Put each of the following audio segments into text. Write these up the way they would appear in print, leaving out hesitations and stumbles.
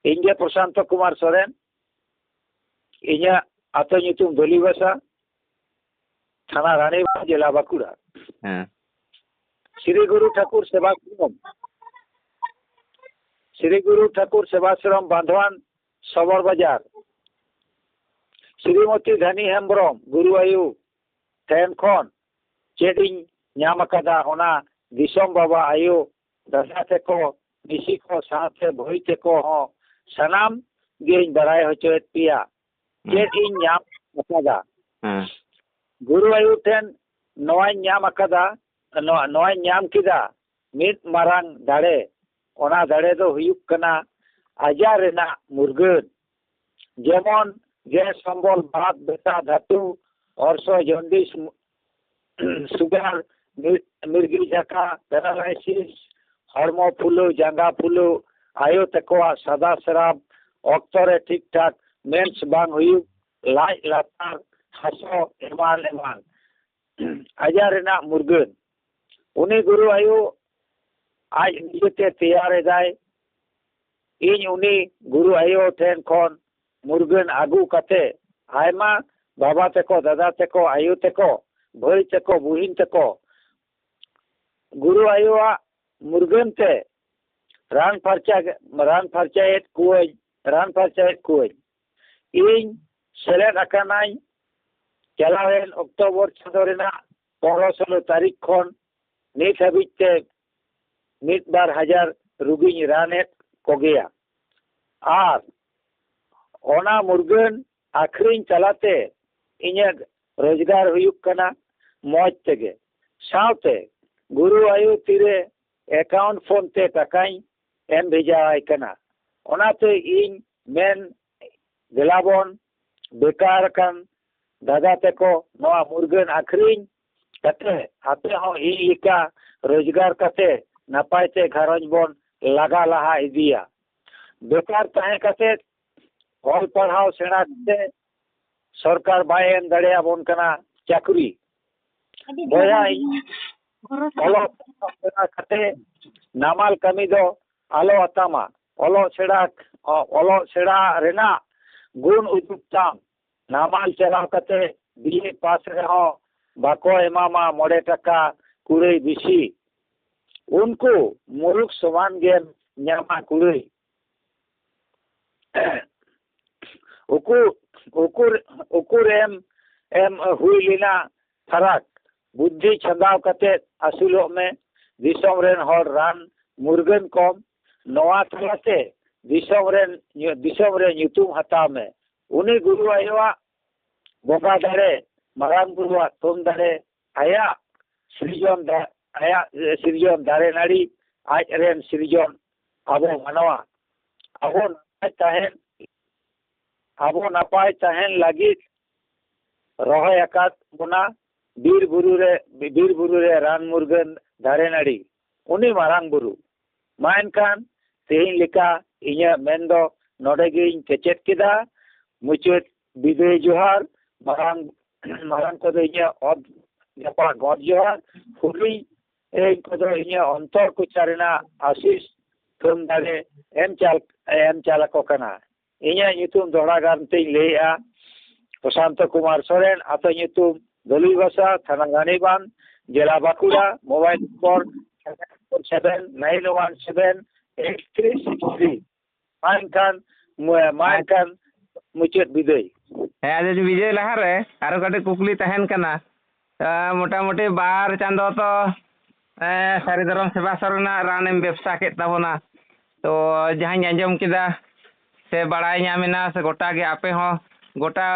ᱤᱧᱜᱮ ᱯᱨᱚᱥᱟᱱᱛᱚ ᱠᱩᱢᱟᱨ ᱥᱚᱨᱮᱱ ᱤᱧᱟᱹᱜ ᱟᱹᱛᱩ ᱧᱩᱛᱩᱢ ᱫᱚᱞᱤᱵᱟᱥᱟ থানা রানীবাঁধ জেলা বাঁকুড়া শ্রী গুরু ঠাকুর সেবাশ্রম শ্রী গুরু ঠাকুর সেবাশ্রম বাঁধওয়ান সবর বাজার শ্রীমতী ধানী হেমব্রম গুরু আয়ু ᱴᱷᱮᱱ ᱠᱷᱚᱱ ᱪᱮᱫ ᱤᱧ ᱧᱟᱢ ᱟᱠᱟᱫᱟ ᱚᱱᱟ ᱫᱤᱥᱚᱢ ᱵᱟᱵᱟ ᱟᱭᱳ ᱫᱟᱫᱟ ᱛᱮᱠᱚ ᱢᱤᱥᱤ ᱠᱚ ᱥᱟᱶᱛᱮ ᱵᱷᱟᱹᱭ ᱛᱮᱠᱚ ᱦᱚᱸ ᱥᱟᱱᱟᱢ ᱜᱮᱧ ᱵᱟᱲᱟᱭ ᱦᱚᱪᱚᱭᱮᱫ ᱯᱮᱭᱟ ᱪᱮᱫ ᱤᱧ ᱧᱟᱢ ᱟᱠᱟᱫᱟ ᱜᱩᱨᱩ ᱟᱭᱳ ᱴᱷᱮᱱ ᱱᱚᱣᱟᱧ ᱧᱟᱢ ᱟᱠᱟᱫᱟ ᱱᱚᱣᱟᱧ ᱧᱟᱢ ᱠᱮᱫᱟ ᱢᱤᱫ ᱢᱟᱨᱟᱝ ᱫᱟᱲᱮ ᱚᱱᱟ ᱫᱟᱲᱮ ᱫᱚ ᱦᱩᱭᱩᱜ ᱠᱟᱱᱟ ᱟᱡᱟᱨ ᱨᱮᱱᱟᱜ ᱢᱩᱨᱜᱟᱹᱱ ᱡᱮᱢᱚᱱ ᱜᱮᱥ ᱚᱢᱵᱚᱞ ᱵᱟᱛ ᱵᱮᱛᱟ ᱫᱷᱟᱹᱛᱩ অর্শ জন্ডিস সুগার মির্গি ঝাঁকা প্যারালাইসিস হড়মো ফুলো জাঙ্গা ফুলো আয়ো তাকোয়া সাদা স্রাব অক্তরে ঠিকঠাক মেন্স বাং হুয়ুগ লাই লাতার হাসো এমান এমান আজার রেনাক মুরগান উনি গুরু আয়ো আজ নিজেতে তৈয়ার এদায় ᱤᱧ ᱩᱱᱤ ᱜᱩᱨᱩ ᱟᱭᱳ ᱴᱷᱮᱱ ᱠᱷᱚᱱ ᱢᱩᱨᱜᱟᱹᱱ ᱟᱹᱜᱩ ᱠᱟᱛᱮ ᱟᱭᱢᱟ ᱵᱟᱵᱟ ᱛᱮᱠᱚ ᱫᱟᱫᱟ ᱛᱮᱠᱚ ᱟᱭᱳ ᱛᱮᱠᱚ ᱵᱷᱟᱹᱭ ᱛᱮᱠᱚ ᱵᱩᱦᱤᱱ ᱛᱮᱠᱚ ᱜᱩᱨᱩ ᱟᱭᱳᱣᱟᱜ ᱢᱩᱨᱜᱟᱹᱱ ᱛᱮ ᱨᱟᱱ ᱯᱷᱟᱨᱪᱟᱭᱮᱫ ᱠᱚᱣᱟᱹᱧ ᱤᱧ ᱥᱮᱞᱮᱫ ᱟᱠᱟᱱᱟᱹᱧ ᱪᱟᱞᱟᱣᱮᱱ ᱚᱠᱴᱳᱵᱚᱨ ᱪᱟᱸᱫᱳ ᱨᱮᱱᱟᱜ 15-16 ᱛᱟᱹᱨᱤᱠᱷ ᱠᱷᱚᱱ ᱱᱤᱛ ᱦᱟᱹᱵᱤᱡ ᱛᱮ 1-2 ᱦᱟᱡᱟর ᱨᱩᱜᱤᱧ ᱨᱟᱱᱮᱫ ᱠᱚᱜᱮᱭᱟ ᱟᱨ ᱚᱱᱟ ᱢᱩᱨᱜᱟᱹᱱ ᱟᱠᱷᱨᱤᱧ ᱛᱟᱞᱟᱛᱮ ᱤᱧᱟᱹᱜ ᱨᱳᱡᱽᱜᱟᱨ ᱦᱩᱭᱩᱜ ᱠᱟᱱᱟ ᱢᱚᱡᱽ ᱛᱮᱜᱮ ᱥᱟᱶᱛᱮ ᱜᱩᱨᱩ ᱟᱭᱳ ᱛᱤᱨᱮ ᱮᱠᱟᱣᱩᱱᱴ ᱯᱷᱳᱱ ᱛᱮ ᱴᱟᱠᱟᱧ ᱮᱢ ᱵᱷᱮᱡᱟᱣᱟᱭ ᱠᱟᱱᱟ ᱚᱱᱟᱛᱮ ᱤᱧ ᱢᱮᱱ ᱫᱮᱞᱟᱵᱚᱱ ᱵᱮᱠᱟᱨ ᱟᱠᱟᱱ ᱫᱟᱫᱟ ᱛᱮᱠᱚ ᱱᱚᱣᱟ ᱢᱩᱨᱜᱟᱹᱱ ᱟᱠᱷᱨᱤᱧ ᱠᱟᱛᱮ ᱟᱯᱮ ᱦᱚᱸ ᱤᱧ ᱞᱮᱠᱟ ᱨᱳᱡᱽᱜᱟᱨ ᱠᱟᱛᱮ ᱱᱟᱯᱟᱭ ᱛᱮ ᱜᱷᱟᱨᱚᱸᱡᱽ ᱵᱚᱱ ᱞᱟᱜᱟ ᱞᱟᱦᱟ ᱤᱫᱤᱭᱟ ᱵᱮᱠᱟর ᱛᱟᱦᱮᱸ ᱠᱟᱛᱮ ᱚᱞ ᱯᱟᱲᱦᱟᱣ ᱥᱮᱬᱟ ᱠᱟᱛᱮ সরকার বাই এম দাঁড়িয়াবন কানা চাকরি বয়া অলপ সেড়া কাতে নামাল কামি দো আলো আতামা অলপ সেড়া রেনা গুণ উদুগতাম নামাল চালাও কাতে বিএ পাস রেহ বাকো এমামা 9 টাকা কুড়াই বেশি উনকু মুরুখ সমান জ্ঞান ᱧᱟᱢᱟ ᱠᱩᱲᱟᱹᱭ ᱩᱠᱩᱨ ᱮᱢ ᱦᱩᱭ ᱞᱮᱱᱟ ᱯᱷᱟᱨᱟᱠ ᱵᱩᱫᱽᱫᱷᱤ ᱪᱷᱟᱸᱫᱟᱣ ᱠᱟᱛᱮ ᱟᱹᱥᱩᱞᱚᱜ ᱢᱮ ᱫᱤᱥᱚᱢ ᱨᱮᱱ ᱦᱚᱲ ᱨᱟᱱ ᱢᱩᱨᱜᱟᱹᱱ ᱠᱚᱢ ᱱᱚᱣᱟ ᱛᱟᱞᱟᱛᱮ ᱫᱤᱥᱚᱢ ᱨᱮ ᱧᱩᱛᱩᱢ ᱦᱟᱛᱟᱣ ᱢᱮ ᱩᱱᱤ ᱜᱩᱨᱩ ᱟᱭᱳᱣᱟᱜ ᱵᱚᱸᱜᱟ ᱫᱟᱲᱮ ᱢᱟᱨᱟᱝ ᱵᱩᱨᱩᱣᱟᱜ ᱛᱷᱩᱢ ᱫᱟᱲᱮ ᱟᱭᱟᱜ ᱥᱤᱨᱡᱚᱱ ᱫᱟᱨᱮ ᱱᱟᱹᱲᱤ ᱟᱡ ᱨᱮᱱ ᱥᱤᱨᱡᱚᱱ ᱟᱵᱚ ᱢᱟᱱᱣᱟ ᱟᱵᱚ ᱱᱟᱯᱟᱭ ᱛᱟᱦᱮᱱ ᱞᱟᱹᱜᱤᱫ ᱨᱚᱦᱚᱭ ᱟᱠᱟᱫ ᱵᱚᱱᱟ ᱵᱤᱨ ᱵᱩᱨᱩ ᱨᱮ ᱨᱟᱱ ᱢᱩᱨᱜᱟᱹᱱ ᱫᱟᱨᱮ ᱱᱟᱹᱲᱤ ᱩᱱᱤ ᱢᱟᱨᱟᱝ ᱵᱩᱨᱩ ᱢᱟ ᱮᱱᱠᱷᱟᱱ ᱛᱮᱦᱮᱧ ᱞᱮᱠᱟ ᱤᱧᱟᱹᱜ ᱢᱮᱱᱫᱚ ᱱᱚᱰᱮ ᱜᱤᱧ ᱠᱮᱪᱮᱫ ᱠᱮᱫᱟ ᱢᱩᱪᱟᱹᱫ ᱵᱤᱫᱟᱹᱭ ᱡᱚᱦᱟᱨ ᱢᱟᱨᱟᱝ ᱠᱚᱫᱚ ᱤᱧᱟᱹᱜ ᱚᱛ ᱡᱟᱯᱟᱜ ᱜᱚᱰ ᱡᱚᱦᱟᱨ ᱦᱩᱰᱤᱧ ᱠᱚᱫᱚ ᱤᱧᱟᱹᱜ ᱚᱱᱛᱚᱨ ᱠᱚᱪᱟ ᱨᱮᱱᱟᱜ ᱟᱥᱤᱥ ᱛᱷᱩᱢ ᱫᱟᱲᱮ ᱮᱢ ᱪᱟᱞ ᱟᱠᱚ ᱠᱟᱱᱟ ᱤᱧᱟᱹᱜ ᱧᱩᱛᱩᱢ ᱫᱚᱦᱲᱟ ᱜᱟᱨᱛᱮᱧ ᱞᱟᱹᱭᱮᱜᱼᱟ ᱯᱨᱚᱥᱟᱱᱛᱚ ᱠᱩᱢᱟᱨ ᱥᱚᱨᱮᱱ ᱟᱹᱛᱩ ᱧᱩᱛᱩᱢ ᱫᱚᱞᱤᱵᱟᱥᱟ ᱛᱷᱟᱱᱟ ᱨᱟᱱᱤᱵᱟᱸধ ᱡᱮᱞᱟ ᱵᱟᱸকুড়া মোবাইল নম্বর 79178363 ᱢᱟ ᱮᱱᱠᱷᱟᱱ ᱢᱩᱪᱟᱹᱫ ᱵᱤᱫᱟᱹᱭ ᱟᱫᱚ ᱵᱤᱡᱚᱭ ᱞᱟᱦᱟᱨᱮ ᱟᱨᱚ ᱠᱟᱹᱴᱤᱡ ᱠᱩᱠᱞᱤ ᱛᱟᱦᱮᱱ ᱠᱟᱱᱟ ᱢᱚᱴᱟᱢᱩᱴᱤ 2 ᱪᱟᱸᱫᱳ ᱛᱚ ᱥᱟᱹᱨᱤ ᱫᱷᱚᱨᱚᱢ ᱥᱮᱵᱟᱥᱨᱚᱢ ᱨᱮᱱᱟᱜ ᱨᱟᱱᱮᱢ ᱵᱮᱵᱥᱟ ᱠᱮᱫ ᱛᱟᱵᱚᱱᱟ ᱛᱚ ᱡᱟᱦᱟᱸᱧ ᱟᱸᱡᱚᱢ ᱠᱮᱫᱟ ᱥᱮ ᱵᱟᱲᱟᱭ ᱧᱟᱢᱮᱱᱟ ᱥᱮ ᱜᱚᱴᱟ ᱜᱮ ᱟᱯᱮ ᱦᱚᱸ ᱜᱚᱴᱟ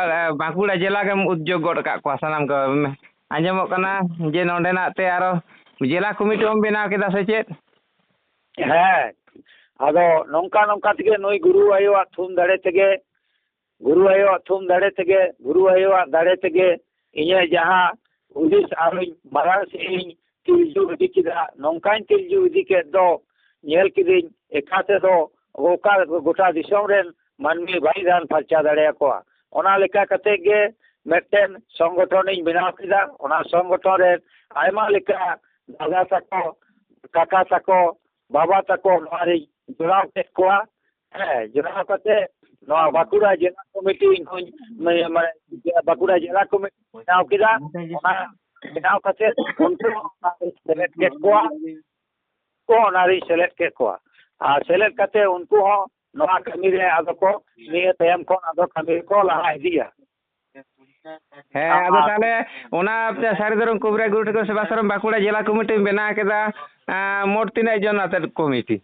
ᱵᱟᱸকুড়ᱟ ᱡᱮᱞᱟ ᱜᱮᱢ ᱩᱫᱽᱡᱳᱜᱽ ᱜᱚᱫ ᱟᱠᱟᱫ ᱠᱚᱣᱟ ᱥᱟᱱᱟᱢ ᱠᱚ ᱟᱸᱡᱚᱢᱚᱜ ᱠᱟᱱᱟ ᱡᱮ ᱱᱚᱸᱰᱮᱱᱟᱜ ᱛᱮ ᱟᱨᱚ ᱡᱮᱞᱟ ᱠᱚᱢᱤᱴᱤ ᱦᱚᱸᱢ ᱵᱮᱱᱟᱣ ᱠᱮᱫᱟ ᱥᱮ ᱪᱮᱫ ᱦᱮᱸ ᱟᱫᱚ ᱱᱚᱝᱠᱟ ᱛᱮᱜᱮ ᱱᱩᱭ ᱜᱩᱨᱩ ᱟᱭᱳᱣᱟᱜ ᱛᱷᱩᱢ ᱫᱟᱲᱮ ᱛᱮᱜᱮ ᱜᱩᱨᱩ ᱟᱭᱳᱣᱟᱜ ᱫᱟᱲᱮ ᱛᱮᱜᱮ ᱤᱧᱟᱹᱜ ᱡᱟᱦᱟᱸ ᱦᱩᱫᱤᱥ ᱟᱨᱚᱧ ᱢᱟᱨᱟᱝ ᱥᱮᱫ ᱤᱧ ᱛᱤᱨᱡᱩ ᱤᱫᱤ ᱠᱮᱫᱟ ᱱᱚᱝᱠᱟᱧ ᱛᱤᱨᱡᱩ ᱤᱫᱤ ᱠᱮᱫ ᱫᱚ ᱧᱮᱞ ᱠᱤᱫᱟᱹᱧ ᱮᱠᱟ ᱛᱮᱫᱚ ᱜᱚᱴᱟ ᱫᱤᱥᱚᱢ ᱨᱮᱱ ᱢᱟᱹᱱᱢᱤ ᱵᱟᱭ ᱨᱟᱱ ᱯᱷᱟᱨᱪᱟ ᱫᱟᱲᱮᱭᱟᱠᱚᱣᱟ ᱚᱱᱟ ᱞᱮᱠᱟ ᱠᱟᱛᱮ ᱜᱮ ᱢᱤᱫᱴᱮᱱ ᱥᱚᱝᱜᱚᱴᱷᱚᱱᱤᱧ ᱵᱮᱱᱟᱣ ᱠᱮᱫᱟ ᱚᱱᱟ ᱥᱚᱝᱜᱚᱴᱷᱚᱱ ᱨᱮ ᱟᱭᱢᱟ ᱞᱮᱠᱟ ᱫᱟᱫᱟ ᱛᱟᱠᱚ ᱠᱟᱠᱟ ᱛᱟᱠᱚ ᱵᱟᱵᱟ ᱛᱟᱠᱚ ᱱᱚᱣᱟ ᱨᱤᱧ ᱡᱚᱲᱟᱣ ᱠᱮᱫ ᱠᱚᱣᱟ ᱡᱚᱱᱟᱣ ᱠᱟᱛᱮ ᱱᱚᱣᱟ ᱵᱟᱸᱠᱩᱲᱟ ᱡᱮᱞᱟ ᱠᱚᱢᱤᱴᱤ ᱵᱟᱸᱠᱩᱲᱟ ᱡᱮᱞᱟ ᱠᱚᱢᱤᱴᱤ ᱵᱮᱱᱟᱣ ᱠᱮᱫᱟ ᱚᱱᱟ ᱵᱮᱱᱟᱣ ᱠᱟᱛᱮ ᱩᱱᱠᱩ ᱥᱮᱞᱮᱫ ᱠᱮᱫ ᱠᱚᱣᱟ ᱚᱱᱟᱨᱤᱧ ᱥᱮᱞᱮᱫ ᱠᱮᱫ ᱠᱚᱣᱟ ᱟᱨ ᱥᱮᱞᱮᱫ ᱠᱟᱛᱮ ᱩᱱᱠᱩ ᱦᱚᱸ ᱱᱚᱣᱟ ᱠᱟᱹᱢᱤ ᱨᱮ ᱟᱫᱚ ᱠᱚ ᱱᱤᱭᱟᱹ ᱛᱟᱭᱚᱢ ᱠᱷᱚᱱ ᱟᱫᱚ ᱠᱟᱹᱢᱤ ᱠᱚ ᱞᱟᱦᱟ ᱤᱫᱤᱭᱟ ᱟᱫᱚ ᱛᱟᱦᱞᱮ ᱚᱱᱟ ᱥᱟᱨᱤᱫᱷᱚᱨᱚᱢ ᱠᱩᱵᱨᱟᱹ ᱜᱩᱨᱩ ᱴᱷᱟᱹᱠᱩᱨ ᱥᱮᱵᱟᱥᱨᱚᱢ ᱵᱟᱸᱠᱩᱲᱟ ᱡᱮᱞᱟ ᱠᱚᱢᱤᱴᱤ ᱵᱮᱱᱟᱣ ᱠᱮᱫᱟ ᱢᱳᱴ ᱛᱤᱱᱟᱹᱜ ᱡᱚᱱ ᱟᱛᱮᱫ ᱠᱚᱢᱤᱴᱤ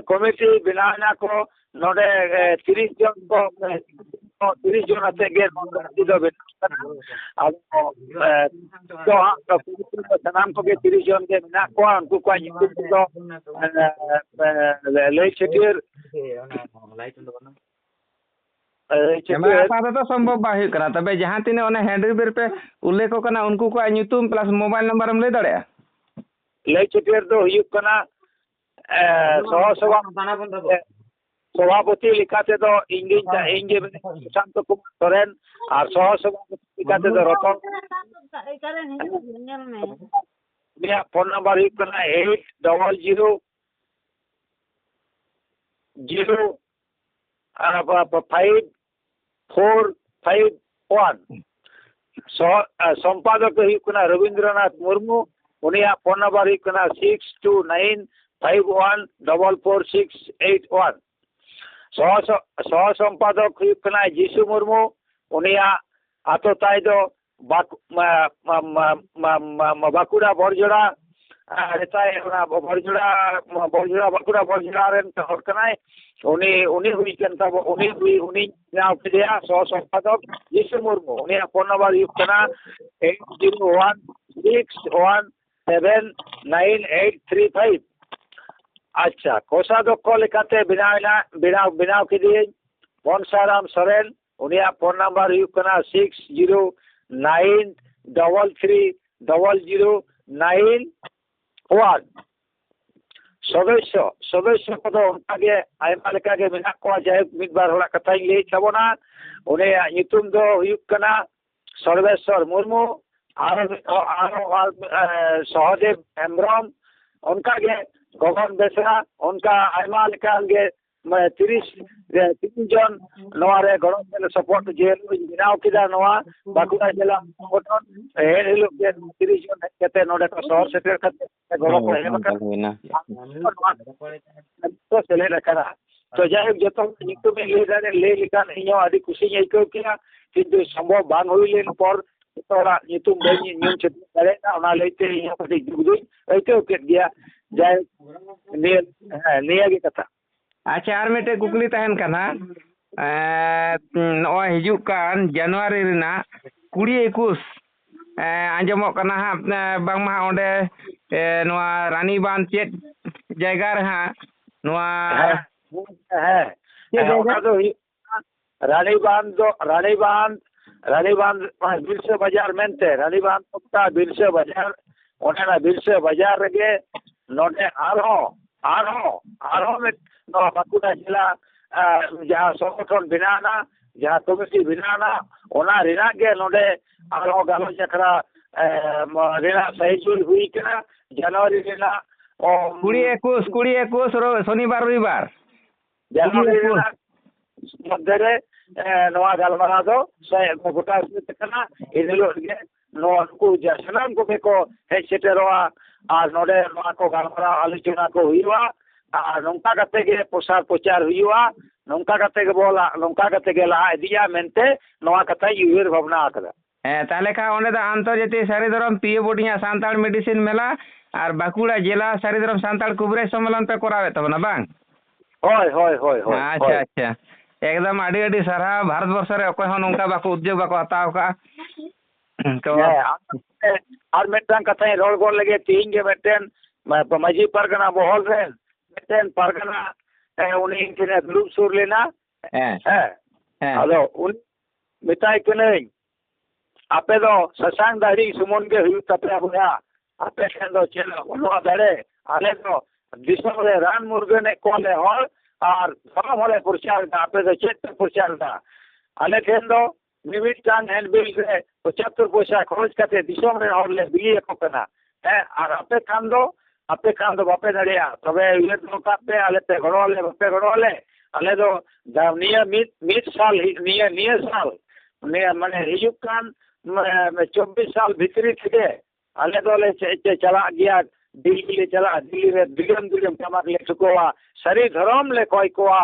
ᱠᱚᱢᱤᱴᱤ ᱵᱮᱱᱟᱣᱱᱟ ko ᱱᱚᱰᱮ 30 জন ko 30 জন ᱟᱛᱮ ᱜᱮ ᱠᱚᱢᱤᱴᱤ ᱫᱚ ᱵᱮᱱᱟᱣ ᱠᱟᱱᱟ ᱟᱫᱚ ᱥᱟᱱᱟᱢ ᱠᱚᱜᱮ 30 জন ᱜᱮ ᱢᱮᱱᱟᱜ ᱠᱚᱣᱟ ᱩᱱᱠᱩ ᱠᱚᱣᱟᱜ ᱧᱩᱛᱩᱢ ᱫᱚ ᱞᱟᱹᱭ ᱪᱷᱟᱹᱴᱭᱟᱹᱨ ᱟᱯᱟᱛᱚᱛᱚ ᱫᱚ ᱥᱚᱢᱵᱷᱚᱵ ᱵᱟᱝ ᱦᱩᱭᱩᱜ ᱠᱟᱱᱟ ᱛᱚᱵᱮ ᱡᱟᱦᱟᱸ ᱛᱤᱱᱟᱹᱜ ᱚᱱᱟ ᱦᱮᱱᱰᱵᱤᱞ ᱯᱮ ᱩল্ᱞᱮᱠᱷ ᱠᱟᱱᱟ ᱩᱱᱠᱩ ᱠᱚᱣᱟᱜ ᱧᱩᱛᱩᱢ ᱯᱞᱟᱥ ᱢᱳᱵᱟᱭᱤᱞ ᱱᱟᱢᱵᱟᱨ ᱮᱢ ᱞᱟᱹᱭ ᱫᱟᱲᱮᱭᱟᱜᱼᱟ ᱞᱟᱹᱭ ᱪᱷᱟᱹᱴᱭᱟᱹᱨ ᱫᱚ ᱦᱩᱭᱩᱜ ᱠᱟᱱᱟ সভাপতি লেখাতে তো ইংগে সুশান্ত কুমার সরেন আর সহসভাপতি লেখাতে তো রতন ফোন নাম্বার হয়ে গেল 800054551 সম্পাদক হয়ে গেল রবীন্দ্রনাথ মুর্মু উনিয়া ফোন নাম্বার হয়ে গেল 6295144681 সহ সম্পাদক হয়ে গেল যিশু মুর্মু উনিয়া আততাই দো বাঁকুড়া বরজোড়া রেতায় বরজোড়া বাঁকুড়া বরজোড়া রেন হর কানায় উনি হুই কেন তব উনি নাও কেদিয়া সহ সম্পাদক যিশু মুর্মু উনিয়া ফোন নাম্বার হয়ে গেল 8016179835 আচ্ছা কোষাধ্যক্ষ লেখাতে বেনাও কেদিয়ে বনসারাম সরেন উনিয়া ফোন নাম্বার হয়ে গেল 6093330091 সদস্য কত অনকাগে আইমা লেকাগে মেনা কোয়া যাই মিদবার হড়া কথাই লই তাবনা উনিয়া নিতুম দো হয়ে গেল সর্বেশ্বর মুর্মু আর সহদেব হেমব্রম অনকাগে গগন বেসরা অনকা আইমা লেকাগে 30 জন নোয়ারে গড়ন সাপোর্ট জেল বিনাও কিদা নোয়া বাঁকুড়া জেলা সংগঠন এর হলো 30 জন কেতে নোডে তো শহর সেক্রেটারি কাছে গড়ন করে তো সেলে রাখা তো যাই হোক যত নিকুম লে লিখান ইño আদি খুশি আইকো কিনা কিন্তু সম্ভব বাং হইলেন পর তোরা নিতুম বই নিয়ম ছেদ করে না ওনা লইতে ইño কটি দুই আইতো কে দিয়া যাই নিয়ে গে কথা আচ্ছা আর মিটে কুকলি তাহেন কানা নয় হিজুক কান জানুয়ারি রিনা 20-21 আঞ্জমক কানা হা বাংমা ওঁডে নোয়া রানী বাঁধ চেত জায়গা রে হা নোয়া রানী বাঁধ বিরসা বাজার মেনতে রানী বাঁধ বিরসা বাজার ওনা বিরসা বাজার রেগে নোডে আরো বাঁকুড়া জেলা যাহা সংগঠন বিনানা যাহা কমিটি বিনানা ওনা রিনা গে নোডে আরো গালো চাকরা রিনা সহিজুল হুই কেনা জানুয়ারি রিনা 20-21 শনিবার রবিবার জানুয়ারি রিনা মধ্যে নোয়া গালমারা দো গোটা কেনা এদিলো গে নোকু সানাম কো বেকো হেজ সেটেরোয়া আর নোডে নোয়া কো গালমারা আলোচনা কো হুইবা আর নংকা কাতে গে প্রসার প্রচার হুইবা নংকা কাতে গে বলা নংকা কাতে গে লা ইদিয়া মেনতে নোয়া কথা ইউর ভাবনা আকলা তাহলে কা ওনে দা আন্তর্জাতিক সারিধরম পিএ বডিয়া সান্তাল মেডিসিন মেলা আর বাঁকুড়া জেলা সারিধরম সান্তাল কুবরে সম্মেলন পে করাবে তবে না বাং হয় আচ্ছা একদম আডি আডি সারা ভারতবর্ষ রে অকয় হন নংকা বাকো উদ্যোগ বাকো হাতাও কা তো আর মেটাং কথাই রোল গল লাগে তিন গে মেটেন মাঝি পারগনা বহল রেন মেটেন পারগনা উনি ইনকে গ্রুপ সুর লেনা আলো উনি মেটাই কনে আপে দো সসাং দাড়ি সুমন গে হুই তাপে বুয়া আপে খেন দো চেল ওনো দাড়ে আলে দো দিশম রে রান মুরগনে কোলে হল আর সব হলে প্রচার দা আপে দো চেত প্রচার দা আলে খেন দো মিমিট টান হ্যান্ডবিল রে 75 পয়সা খরচ কাতে দিশম রে হলে বিলিয়ে কোকনা আর আপে খান দো ape kan do bape daria tobe ile to kape ale pe gorole bape gorole ale do niya mit sal niya sal niya mane hijuk kan 24 साल भीतरी थे आले तो चला गया दिल्ली ले चला दिल्ली रे दिगम टमाक ले ठुकोआ सरी धर्म ले कोई कोआ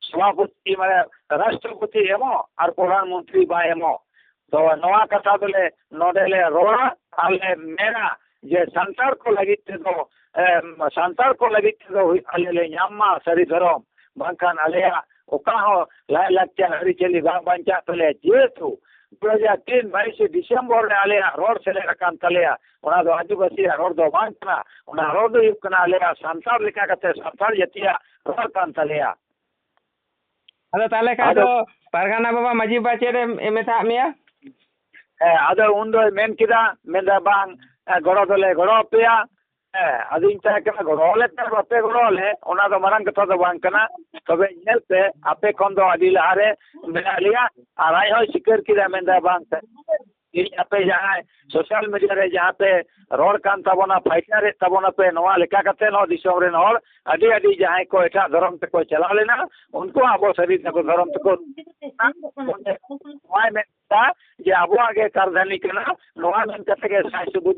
सभापति माने राष्ट्रपति एमो और प्रधानमंत्री बा एमो तो नवा कथा बोले नोडेले रोड़ा आले मेरा जे संतार को लगी तो संतार को लगी तो आले ले न्यामा सरी धर्म बांकान आलेया ओका हो ला लक्ष्य हरी चली बांचा तले जेतु 2003 22 डिसेंबर रे आलेया रोड से लेकान तलेया ओना दो आदिवासी रोड दो बांकना ओना रोड युकना आलेया संतार लेका कते संतार जतिया रोड कान तलेया अदो ताले का दो परगाना बाबा माजी बाचेरे एमेथा मिया अदो उन्दो मेन किदा मेदा बांग गड़ो दोले गड़ो पेया अदिन ता के गड़ोले ते बापे गड़ोले ओना दो मरंग कथा दो बांग कना तबे नेलते आपे कोन दो अदी लारे मेना लिया आराई हो सिकर किदा मेदा बांग ते आपे जहां सोशल मीडिया रे जहां पे रोड कान तबोना फाइटर रे तबोना पे नवा लेका कते नो दिसोम रे नोर अडी अडी जहां को एटा धर्म ते को चला लेना उनको आबो शरीर को धर्म ते को वाय में ता जे आबो आगे कारधानी कना नवा में कते के साइस बुझ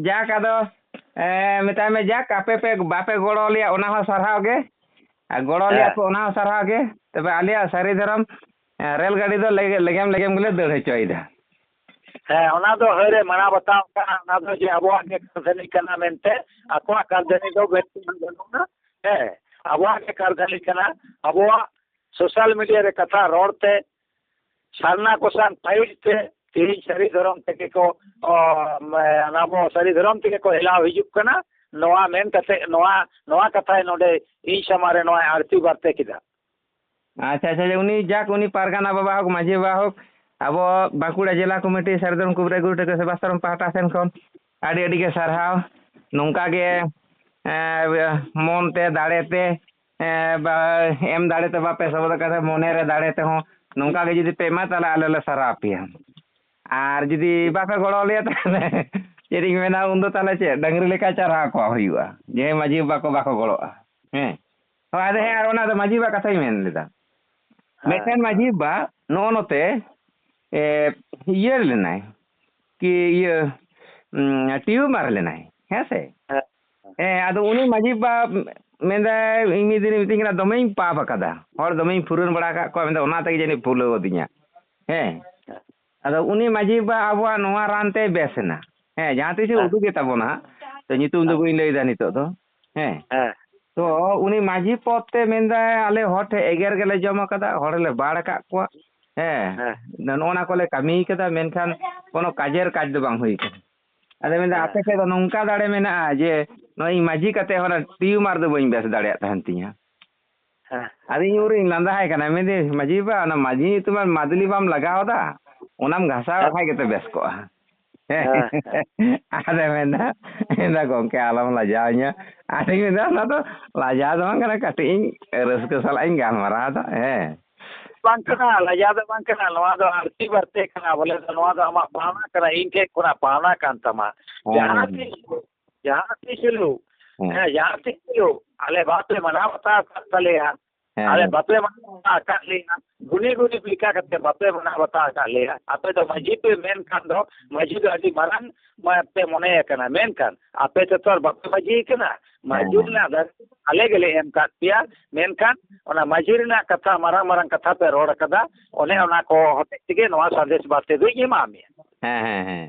जा का दो मेता में जा कापे पे बापे गोड़ो लिया ओना हो सरहाओगे गोड़ो लिया को ओना हो सरहाओगे तबे आलिया सारी धर्म रेल गाड़ी दो लेगेम गले दड़ हचोइदा ओना दो हरे मना बताओ का ना दो जे आबो आगे कारधानी कना मेनते आको कारधानी दो बेटी बनोना आबो आगे कारधानी कना आबो सोशल मीडिया रे कथा रोडते सारना कोसान फाइट ते ती सरी धर्म ते को नाबो सरी धर्म ते को हिलाव हिजुक कना नवा मेन कते नवा कथा नोडे इन समारे नवा आरती बारते किदा अच्छा अच्छा उनी जाक उनी पारगाना बाबा होक माझी बाबा होक आबो बांकुड़ा जिला कमिटी सरदम कुबरे गुटे के सेबास्तरम पाटा सेन खन आडी आडी के सरहाव नोंका के मन ते दाड़े ते एम दाड़े ते बापे सब कथा मने रे दाड़े ते हो नोंका के जदी पेमा ताले आले ले सरा पिया आर जदी बापे गड़ो ले ताले चेरिंग मेना उन दो ताले चे डंगरी लेका चरहा को हुआ जे माझी बाको बाको गड़ोआ हैं हो आदे है आर ओना दो माझी बा कथाई मेन लेदा मेथन माझी बा नो नोते ये लेना है कि ये ट्यूमर लेना है से आदो उनी माझी बा मेंदा इमी दिन मितिंगना दमेई पाप कदा और दमेई फुरन बड़ा का को मेंदा ओना तक जने फुलो दिया है आदो उनी माझी बा आबवा नोवा रानते बेसना है जहां तिसे उदु के तबोना तो नितुम दो बई लई दा नितो तो है तो उनी माझी पोते मेंदा आले होठे एगेर गेले जमा कदा होड़ले बाड़ का को नोना कोले कमी कदा मेनखान कोनो काजेर काज दो बांग हुई अदे मेंदा आपे के नोंका दाड़े मेना जे नई माझी कते होना ट्यूमर दो बई बेस दाड़े तहंतिया अदे यूरी लंदा है कना मेदे माझी बा ना माझी तुम मादली बाम लगाओ दा ओनाम घासा खाय के बेस को अदे मेंदा इंदा गोंके आलम लाजावnya अदे मेंदा ना तो लाजा दो कना कटिंग रसके सलाई गामरा दा बांकना लाजा दो बांकना नवा दो आरती बरते कना बोले नवा दो आमा पावना कना इनके कोना पावना कान तमा जहां तिसलु आले बापे मना बता तलेया आले बापे मना का लेना गुनी बिका कते बापे मना बता का लेया आपे तो मजी पे मेन कान दो मजी दो अडी मरन पे मने कना मेन कान आपे तो तोर बापे मजी कना मजूर ना आले गेले एम का पिया मेन कान ओना मजूर ना कथा मरंग कथा पे रोड कदा ओने ओना को होते तिगे नवा संदेश बाते दो ये मामी हैं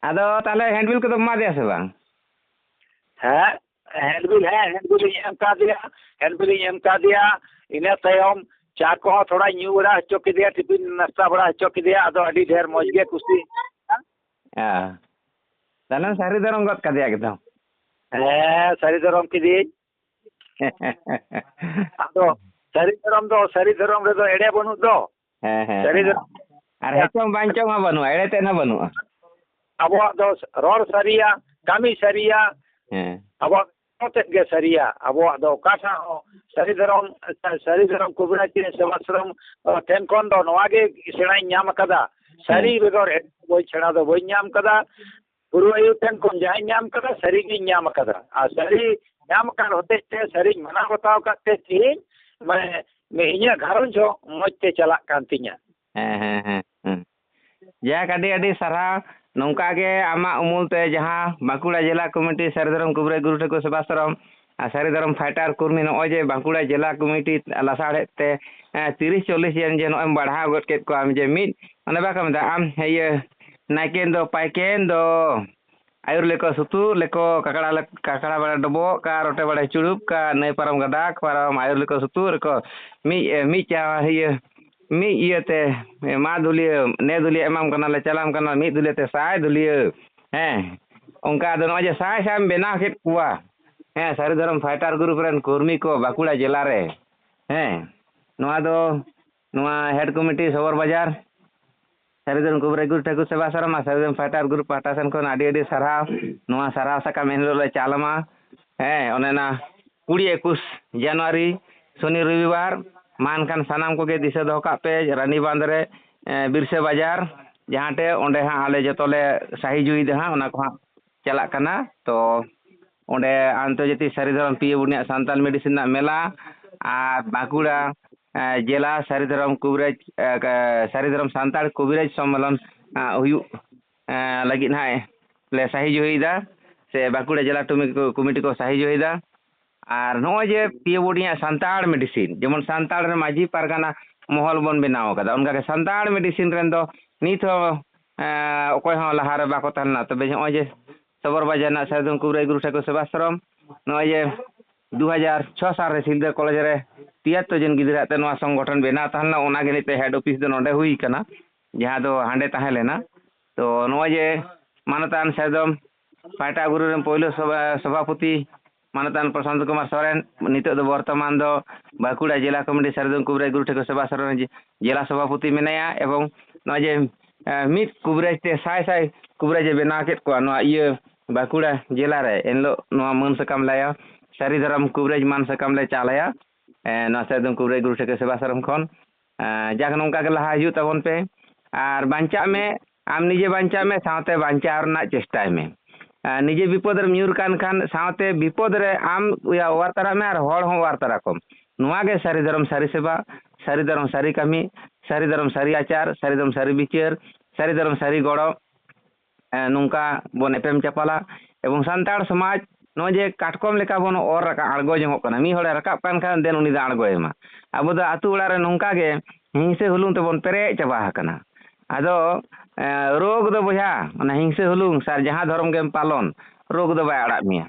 आदो ताले हैंडबिल को तो मा दे से बांग हैंडबिल एम का दिया इने तयम चा को थोड़ा न्यू बड़ा हचो के दिया टिफिन नाश्ता बड़ा हचो के दिया अदो अडी ढेर मौजगे कुसी ताले सारी दरम गत का दिया एकदम सारी धर्म की दी आदो सारी धर्म रे दो एड़े बनु दो सारी धर्म अरे हेचों बांचों मा बनु एड़े ते ना बनु अब दो रोड सरिया कामी सरिया अब ते गे सरिया अब दो कासा सारी धर्म कुबरा की सेवाश्रम टेन कोन दो नवागे सेणाई न्याम कदा सारी बेगर बोई छेड़ा दो बोई न्याम कदा गुरु आयु ठन को जहाँ नाम कदा सरी गी नाम कदा आ सरी नाम कर होते ते सरी मना बताओ करते थी मैं इन्या घरों जो मौजते चला कांतिया जाक अडी अडी सारा नौका के आमा उमुलते जहाँ बांकुड़ा जिला कमिटी सारीधरम कुबरे गुरु ठाकुर सेवाश्रम सारीधरम फाइटर कर्मी नॉजे बांकुड़ा जिला कमिटी लासाड़ते 30-40 जन जे नॉय बढ़ाव गद केत को आम जे मिद माने बाका मेदा आम ये नाइकेन दो पाइकेन दो आयुर लेको सुतु लेको काकड़ा बड़ा डबो का रोटे बड़ा चुड़ुप का नई परम गडाक परम आयुर लेको सुतु रेको मी चा ये मी इयते मा दुलिया ने दुलिया एमाम कना ले चलाम कना मी दुलिया ते साय दुलिया उनका दो नॉजे साय साय बेना केत कुआ सारीधरम फाइटर ग्रुप रेन कर्मी को बांकुड़ा जिला रे नोआ दो नोआ हेड कमिटी सबर बाजार सारीधरम कुबरे गुरु ठाकुर सेवाश्रम सारीधरम फाइटर ग्रुप पाटा सेन को आडी आडी साराव नोआ साराव साका मेनलो ले चालमा ओनेना 20-21 जनवरी शनि रविवार मानकान सानाम को के दिशा दो पे रानी बांदरे बिरसे बाजार जहाँटे ओंडे हाँ आले जतोले सही जुई दे हाँ ओना को हाँ चला कना तो ओंडे आंतर्जातिक सारीधरम पीए बुनिया सांताल मेडिसिन ना मेला आ बांकुड़ा जिला सारीधरम कुबरेज सारीधरम सांताल कुबरेज सम्मेलन हुयु लगिन हाय ले सही जुईदा से बांकुड़ा जिला कमिटी को सही जुईदा और नॉजे पीए बुनिया सांताल मेडिसिन जेमन सांताल रे माझी पारगाना महल बन बनाव कदा उनका के सांताल मेडिसिन रेन दो नित हो ओकोय हो लहारे बाको तहना तबे नॉजे सबर बाजार ना सारीधरम कुबरे गुरु ठाकुर सेवाश्रम नॉजे 2006 साल रे सिलदा कॉलेज रे 73 जन गिदरा ते नोआ संगठन बेना तहना ओना गे निते हेड ऑफिस दो नोडे हुई कना जहां दो हांडे तहे लेना तो नॉजे मानतान सारीधरम फाइटर गुरु रे पहिलो सभापति मानतान प्रशांत कुमार सोरेन नितो दो वर्तमान दो बांकुड़ा जिला कमिटी सारीधरम कुबरे गुरु ठाकुर सेवाश्रम जिला सभापति मेनाया एवं नॉजे मित कुबरेज ते साय साय कुबरेज बेना केत को नोआ इये बांकुड़ा जिला रे एनलो नोआ मन सकाम लाया सारीधरम कुबरेज मान सकाम ले चालाया नोआ सारीधरम कुबरे गुरु ठाकुर सेवाश्रम खन जाक नोंका के लहा हिजु तबन पे आर बांचा में आम निजे बांचा में साथे बांचा रना चेष्टाय में निजे विपद रे म्यूर कान खान साथे विपद रे आम या वार्तारा में आर होड़ हो वार्तारा कम नोआ के सारीधरम सारी सेवा सारीधरम सारी कामी सारीधरम सारी आचार सारीधरम सारी विचार सारीधरम सारी गड़ो नोंका बन एपेम चापाला एवं सांताड़ समाज नोजे काटकम लेका बन और रका आड़गो जंगो कना मी होड़े रका पान खान देन उनी दा आड़गो एमा अब दो आतु उड़ा रे नोंका गे हिंसे हुलुंग तबन पेरे चाबा हकना आदो रोग दो बजा माने हिंसे हुलुंग सार जहां धर्म के पालन रोग दो बाय आड़ा मिया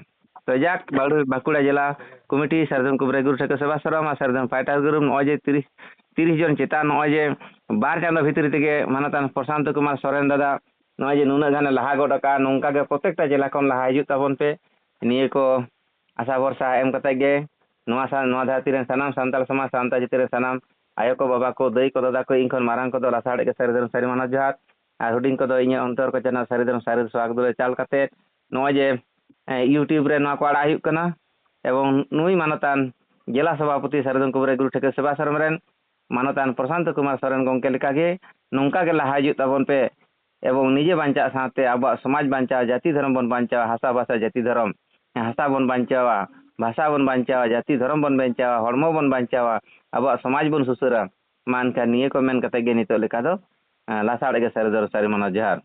तो जाक बांकुड़ा जिला कमिटी सारीधरम कुबरे गुरु ठाकुर सेवाश्रम सारीधरम फाइटर ग्रुप नॉजे 30 जन चेता नॉजे बार चांदो भितरी तेगे मानतान प्रशांत कुमार सोरेन दादा नॉजे नुना गाने लहा गोडका नोंका गे प्रत्येकटा जिला खन लहा हिजु तबन पे निये को आशा भरसा एम कते गे नोआ धाती रे सनाम सांताल समाज सांता जिते रे सनाम आयो को बाबा को दई को दादा को इनखन मारांग को दो लासाड़े के सारीधरम सारी माना जहात आ हुडिंग को दो इन अंतर को चैनल सारीधरम सारी स्वागत दो चाल कते नोजे यूट्यूब रे नोआ को आड़ा हुयु कना एवं नुई मानतान जिला सभापति सारीधरम कुबरे गुरु ठाकुर सेवाश्रम रेन मानतान प्रशांत कुमार सोरेन गंके लेका गे नोंका गे लहा हिजु तबन पे एवं निजे बांचा साथे अब समाज बांचा जाति धर्म बन बांचा हासा भाषा जाति धर्म हासा बन बांचावा भाषा बन बांचावा जाति धर्म बन बांचावा हड़मो बन बांचावा अब समाज बन सुसुरा मान का निये को मेन कते गे नितो लेका दो लासाड़ गे सारीधरम सारी माना जहार